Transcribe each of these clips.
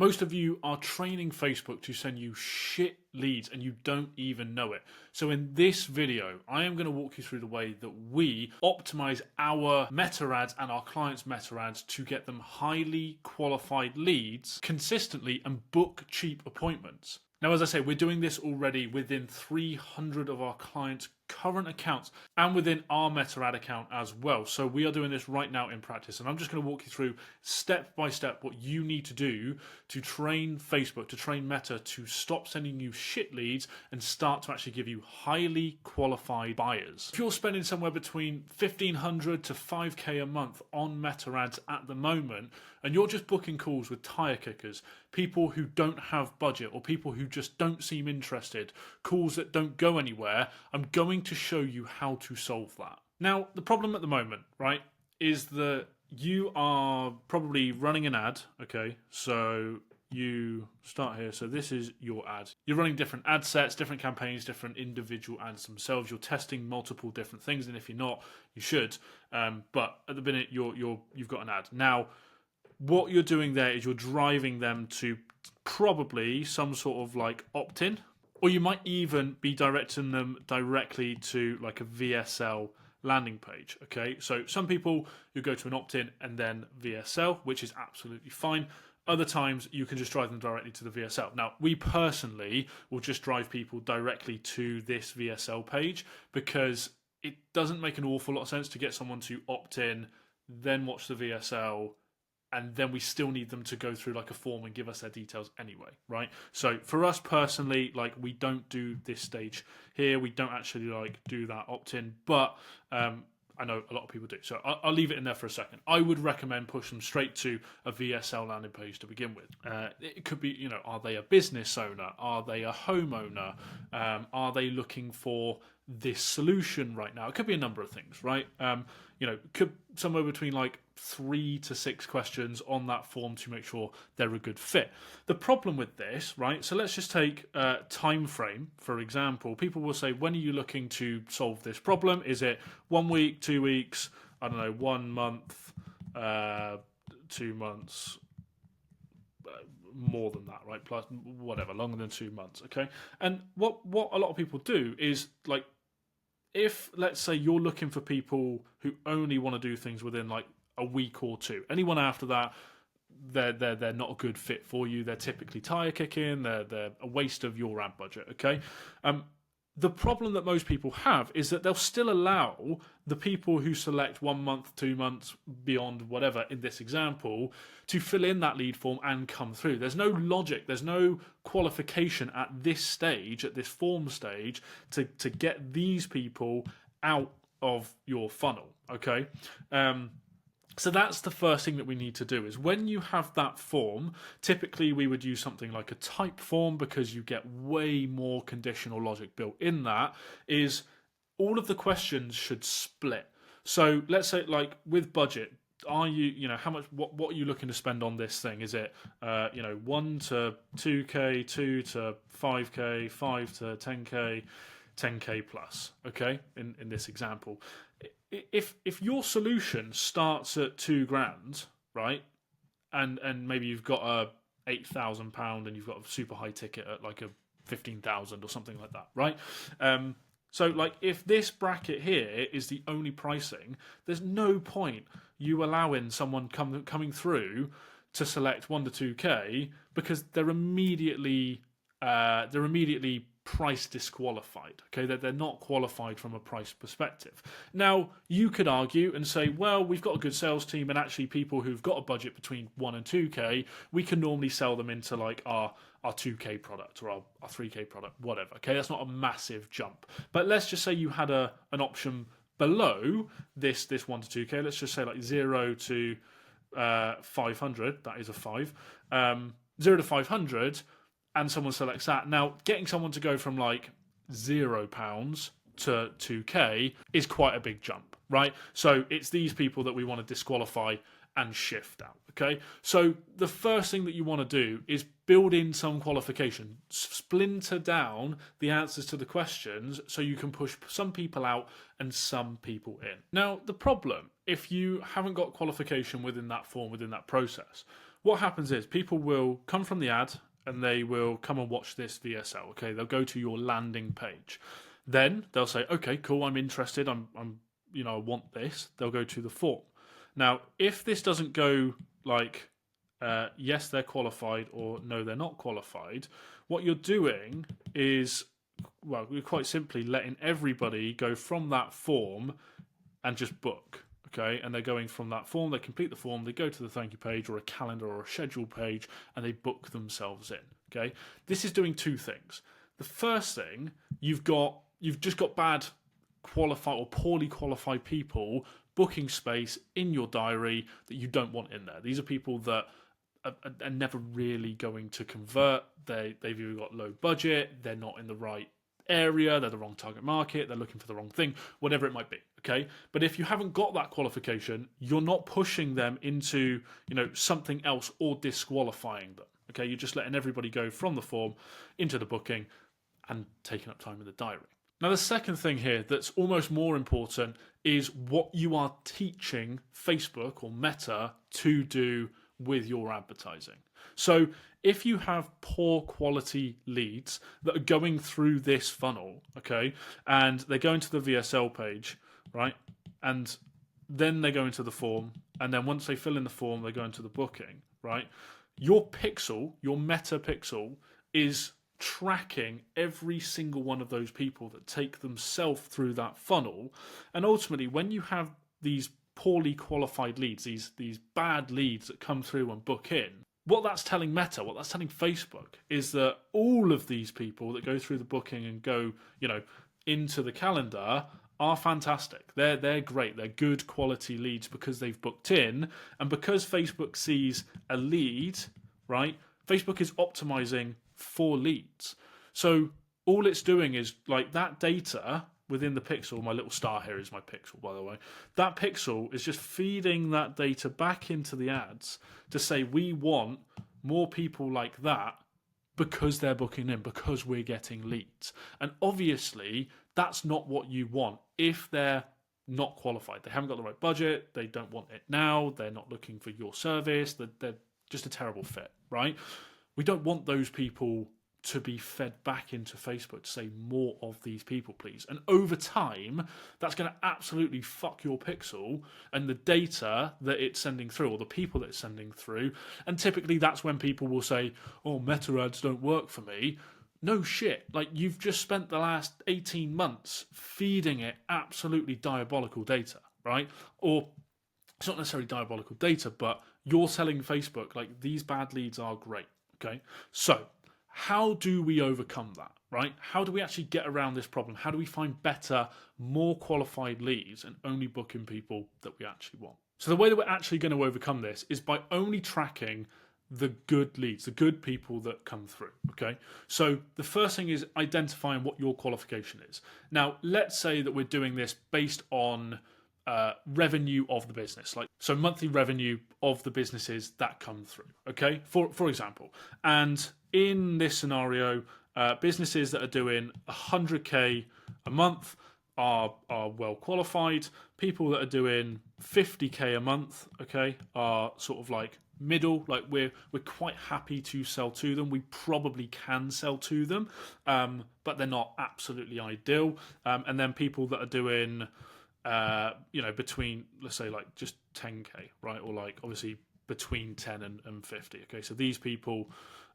Most of you are training Facebook to send you shit leads and you don't even know it. So in this video, I am going to walk you through the way that we optimize our meta ads and our clients' meta ads to get them highly qualified leads consistently and book cheap appointments. Now, as I say, we're doing this already within 300 of our clients' current accounts and within our meta ad account as well. So we are doing this right now in practice, and I'm just going to walk you through step by step what you need to do to train Facebook, to train Meta to stop sending you shit leads and start to actually give you highly qualified buyers. If you're spending somewhere between $1,500 to $5K a month on meta ads at the moment, and you're just booking calls with tire kickers, people who don't have budget or people who just don't seem interested, calls that don't go anywhere, I'm going to show you how to solve that. Now, the problem at the moment, right, is that you are probably running an ad, okay? So you start here. So this is your ad. You're running different ad sets, different campaigns, different individual ads themselves. You're testing multiple different things, and if you're not, you should. But at the minute, you've got an ad. Now, what you're doing there is you're driving them to probably some sort of like opt-in, or you might even be directing them directly to like a VSL landing page. Okay, so some people, you go to an opt-in and then VSL, which is absolutely fine. Other times you can just drive them directly to the VSL. Now, we personally will just drive people directly to this VSL page because it doesn't make an awful lot of sense to get someone to opt in, then watch the VSL, and then we still need them to go through like a form and give us their details anyway, right? So for us personally, like we don't do this stage here. We don't actually like do that opt-in, but I know a lot of people do. So I'll leave it in there for a second. I would recommend push them straight to a VSL landing page to begin with. It could be, you know, are they a business owner? Are they a homeowner? Are they looking for this solution right now? It could be a number of things, right? You know, could somewhere between like 3 to 6 questions on that form to make sure they're a good fit. The problem with this, right? So let's just take time frame, for example. People will say, when are you looking to solve this problem? Is it 1 week, 2 weeks, I don't know, 1 month, 2 months, more than that, right? Plus whatever, longer than 2 months, okay? And what a lot of people do is like, if let's say you're looking for people who only want to do things within like a week or two, anyone after that, they're not a good fit for you. They're typically tire kicking. They're a waste of your ad budget. Okay. The problem that most people have is that they'll still allow the people who select 1 month, 2 months, beyond whatever in this example to fill in that lead form and come through. There's no logic, there's no qualification at this stage, at this form stage, to get these people out of your funnel, okay? So that's the first thing that we need to do is when you have that form, typically we would use something like a type form because you get way more conditional logic built in that, is all of the questions should split. So let's say like with budget, are you know, how much, what are you looking to spend on this thing? Is it, you know, 1 to 2K, 2 to 5K, 5 to 10K, 10K plus, okay, in this example. If your solution starts at £2,000, right, and maybe you've got a £8,000 and you've got a super high ticket at like a 15,000 or something like that, right? So like if this bracket here is the only pricing, there's no point you allowing someone coming through to select 1 to 2K because they're immediately price disqualified. Okay, they're not qualified from a price perspective. Now you could argue and say, well, we've got a good sales team, and actually people who've got a budget between 1 and 2K, we can normally sell them into like our 2K product or our 3K product, whatever. Okay, that's not a massive jump. But let's just say you had an option below this 1 to 2K. Let's just say like 0 to 500. That is a 5. 0 to 500. And someone selects that. Now, getting someone to go from like £0 to 2K is quite a big jump, right? So it's these people that we want to disqualify and shift out, okay? So the first thing that you want to do is build in some qualification, splinter down the answers to the questions so you can push some people out and some people in. Now, the problem, if you haven't got qualification within that form, within that process, what happens is people will come from the ad and they will come and watch this VSL. Okay, they'll go to your landing page. Then they'll say, okay, cool, I'm interested. I'm I want this. They'll go to the form. Now, if this doesn't go like, yes, they're qualified or no, they're not qualified, what you're doing is, well, you're quite simply letting everybody go from that form and just book. Okay, and they're going from that form, they complete the form, they go to the thank you page or a calendar or a schedule page, and they book themselves in. Okay, this is doing two things. The first thing, you've just got bad qualified or poorly qualified people booking space in your diary that you don't want in there. These are people that are never really going to convert. They've either got low budget, they're not in the right area, they're the wrong target market, they're looking for the wrong thing, whatever it might be. Okay, but if you haven't got that qualification, you're not pushing them into something else or disqualifying them. Okay, you're just letting everybody go from the form into the booking and taking up time in the diary. Now, the second thing here that's almost more important is what you are teaching Facebook or Meta to do with your advertising. So if you have poor quality leads that are going through this funnel, okay, and they go into the VSL page, right, and then they go into the form, and then once they fill in the form, they go into the booking, right, your pixel, your Meta pixel, is tracking every single one of those people that take themselves through that funnel. And ultimately, when you have these poorly qualified leads, these bad leads that come through and book in, what that's telling Meta, what that's telling Facebook, is that all of these people that go through the booking and go, into the calendar are fantastic. They're great. They're good quality leads because they've booked in, and because Facebook sees a lead, right? Facebook is optimizing for leads. So all it's doing is like that data within the pixel. My little star here is my pixel, by the way. That pixel is just feeding that data back into the ads to say we want more people like that because they're booking in, because we're getting leads. And obviously that's not what you want if they're not qualified. They haven't got the right budget, they don't want it now, they're not looking for your service, they're just a terrible fit, right? We don't want those people to be fed back into Facebook to say more of these people, please. And over time, that's going to absolutely fuck your pixel and the data that it's sending through, or the people that it's sending through. And typically that's when people will say, oh, Meta ads don't work for me. No shit. Like, you've just spent the last 18 months feeding it absolutely diabolical data, right? Or it's not necessarily diabolical data, but you're telling Facebook, like, these bad leads are great, okay? So how do we overcome that, right? How do we actually get around this problem? How do we find better, more qualified leads and only book in people that we actually want? So the way that we're actually going to overcome this is by only tracking the good leads, the good people that come through, okay? So the first thing is identifying what your qualification is. Now, let's say that we're doing this based on revenue of the business, like so monthly revenue of the businesses that come through, okay? For example, and in this scenario, businesses that are doing 100k a month are well qualified. People that are doing 50k a month, okay, are sort of like middle. Like we're quite happy to sell to them. We probably can sell to them, but they're not absolutely ideal. And then people that are doing between, let's say, like just 10k, right, or like obviously between 10 and 50. Okay, so these people,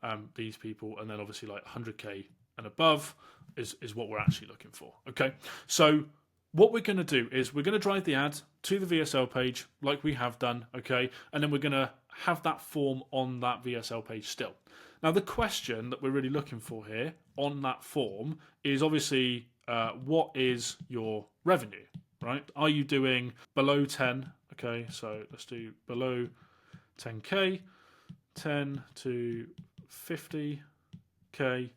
and then obviously like 100k and above is what we're actually looking for. Okay, so what we're going to do is we're going to drive the ad to the VSL page like we have done, okay, and then we're going to have that form on that VSL page still. Now, the question that we're really looking for here on that form is obviously what is your revenue, right? Are you doing below 10? Okay, so let's do below 10k, 10 to 50k,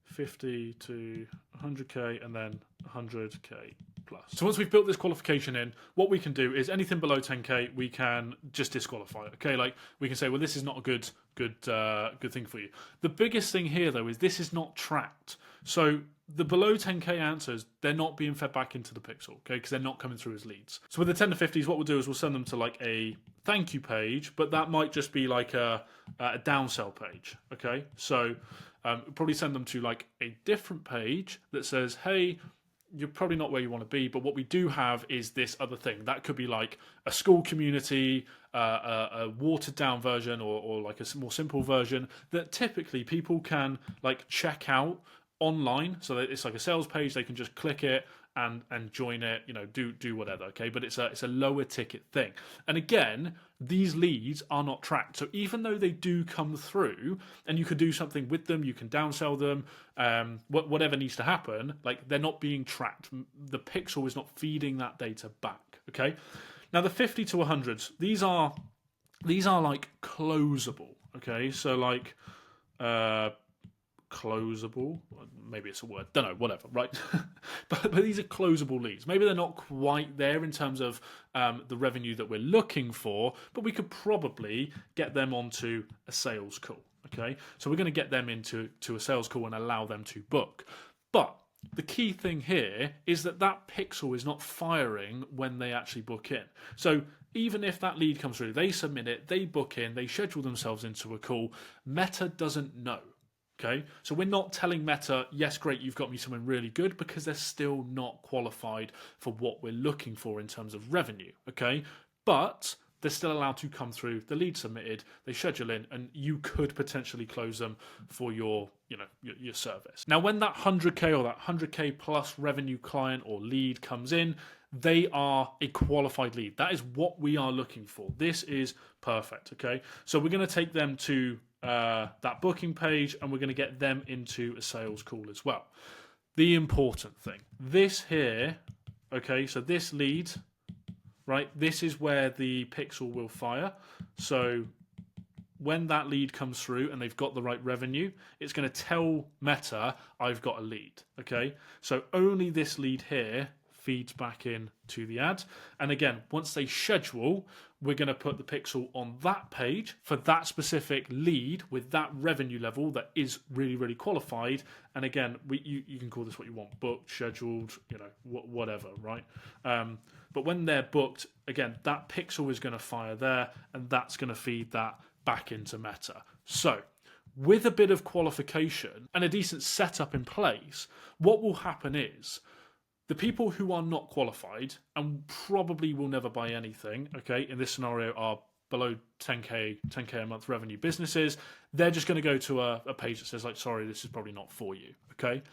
50 to 100k, and then 100k plus. So once we've built this qualification in, what we can do is anything below 10k, we can just disqualify it. Okay, like we can say, well, this is not a good good thing for you. The biggest thing here, though, is this is not tracked. So the below 10k answers, they're not being fed back into the pixel, okay, because they're not coming through as leads. So with the 10 to 50s, what we'll do is we'll send them to like a thank you page, but that might just be like a downsell page, okay? So probably send them to like a different page that says, hey, you're probably not where you want to be, but what we do have is this other thing. That could be like a school community, a watered down version, or like a more simple version that typically people can like check out online. So that it's like a sales page, they can just click it and join it, you know, do whatever, okay? But it's a lower ticket thing. And again, these leads are not tracked. So even though they do come through and you could do something with them, you can downsell them, whatever needs to happen, like they're not being tracked. The pixel is not feeding that data back, okay? Now the 50 to 100s, these are like closable, okay? So like closable, maybe it's a word, don't know, whatever, right? but these are closable leads. Maybe they're not quite there in terms of the revenue that we're looking for, but we could probably get them onto a sales call, okay? So we're going to get them into a sales call and allow them to book. But the key thing here is that pixel is not firing when they actually book in. So even if that lead comes through, they submit it, they book in, they schedule themselves into a call, Meta doesn't know. Okay, so we're not telling Meta, yes, great, you've got me someone really good, because they're still not qualified for what we're looking for in terms of revenue. Okay, but they're still allowed to come through, the lead submitted, they schedule in, and you could potentially close them for your service. Now, when that 100k or that 100k plus revenue client or lead comes in, they are a qualified lead. That is what we are looking for. This is perfect. Okay, so we're going to take them to that booking page, and we're going to get them into a sales call as well. The important thing, this here, okay, so this lead, right, this is where the pixel will fire. So when that lead comes through and they've got the right revenue, it's going to tell Meta, I've got a lead, okay? So only this lead here feeds back in to the ad. And again, once they schedule, we're going to put the pixel on that page for that specific lead with that revenue level that is really, really qualified. And again, you can call this what you want, booked, scheduled, whatever, right? But when they're booked, again, that pixel is going to fire there, and that's going to feed that back into Meta. So with a bit of qualification and a decent setup in place, what will happen is the people who are not qualified and probably will never buy anything, okay, in this scenario are below 10k a month revenue businesses. They're just going to go to a page that says, like, sorry, this is probably not for you, okay?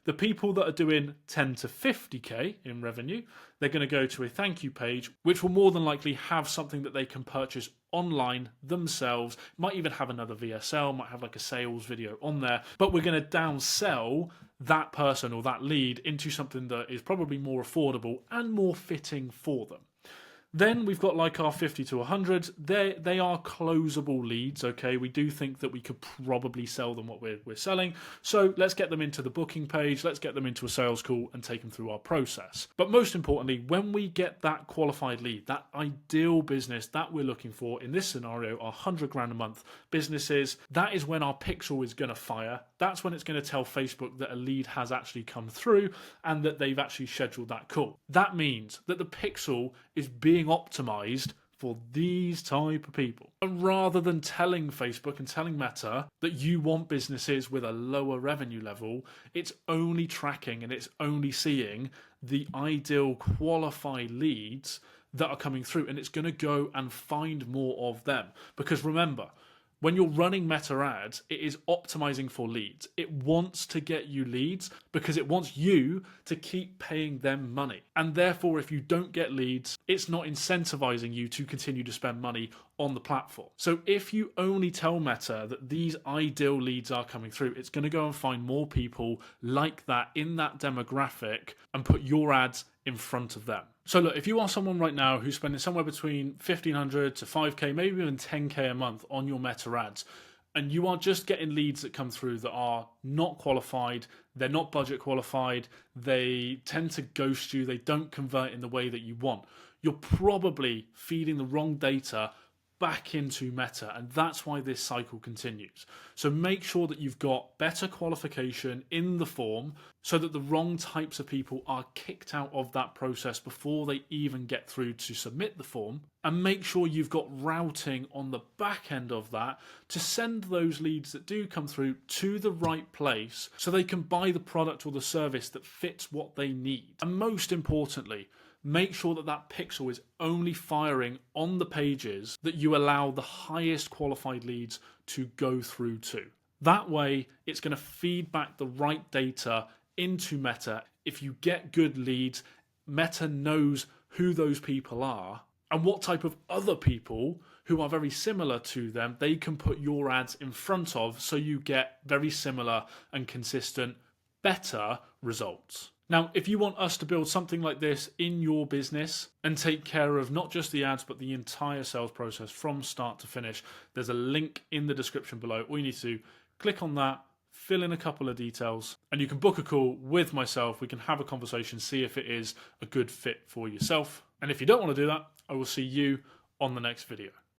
The people that are doing 10 to 50k in revenue, they're going to go to a thank you page, which will more than likely have something that they can purchase online themselves. Might even have another VSL, might have like a sales video on there, but we're going to downsell that person or that lead into something that is probably more affordable and more fitting for them. Then we've got like our 50 to 100. They are closable leads, okay? We do think that we could probably sell them what we're selling. So let's get them into the booking page. Let's get them into a sales call and take them through our process. But most importantly, when we get that qualified lead, that ideal business that we're looking for, in this scenario, our 100 grand a month businesses, that is when our pixel is going to fire. That's when it's going to tell Facebook that a lead has actually come through and that they've actually scheduled that call. That means that the pixel is being optimized for these type of people. And rather than telling Facebook and telling Meta that you want businesses with a lower revenue level, it's only tracking and it's only seeing the ideal qualified leads that are coming through, and it's going to go and find more of them. Because remember, when you're running Meta ads, it is optimizing for leads. It wants to get you leads because it wants you to keep paying them money. And therefore, if you don't get leads, it's not incentivizing you to continue to spend money on the platform. So if you only tell Meta that these ideal leads are coming through, it's going to go and find more people like that in that demographic and put your ads in front of them. So look, if you are someone right now who's spending somewhere between 1,500 to 5k, maybe even 10k a month on your Meta ads, and you are just getting leads that come through that are not qualified, they're not budget qualified, they tend to ghost you, they don't convert in the way that you want, you're probably feeding the wrong data back into Meta, and that's why this cycle continues. So make sure that you've got better qualification in the form so that the wrong types of people are kicked out of that process before they even get through to submit the form, and make sure you've got routing on the back end of that to send those leads that do come through to the right place so they can buy the product or the service that fits what they need. And most importantly, make sure that that pixel is only firing on the pages that you allow the highest qualified leads to go through to. That way, it's going to feed back the right data into Meta. If you get good leads, Meta knows who those people are and what type of other people who are very similar to them they can put your ads in front of, so you get very similar and consistent, better results. Now, if you want us to build something like this in your business and take care of not just the ads, but the entire sales process from start to finish, there's a link in the description below. All you need to do, click on that, fill in a couple of details, and you can book a call with myself. We can have a conversation, see if it is a good fit for yourself. And if you don't want to do that, I will see you on the next video.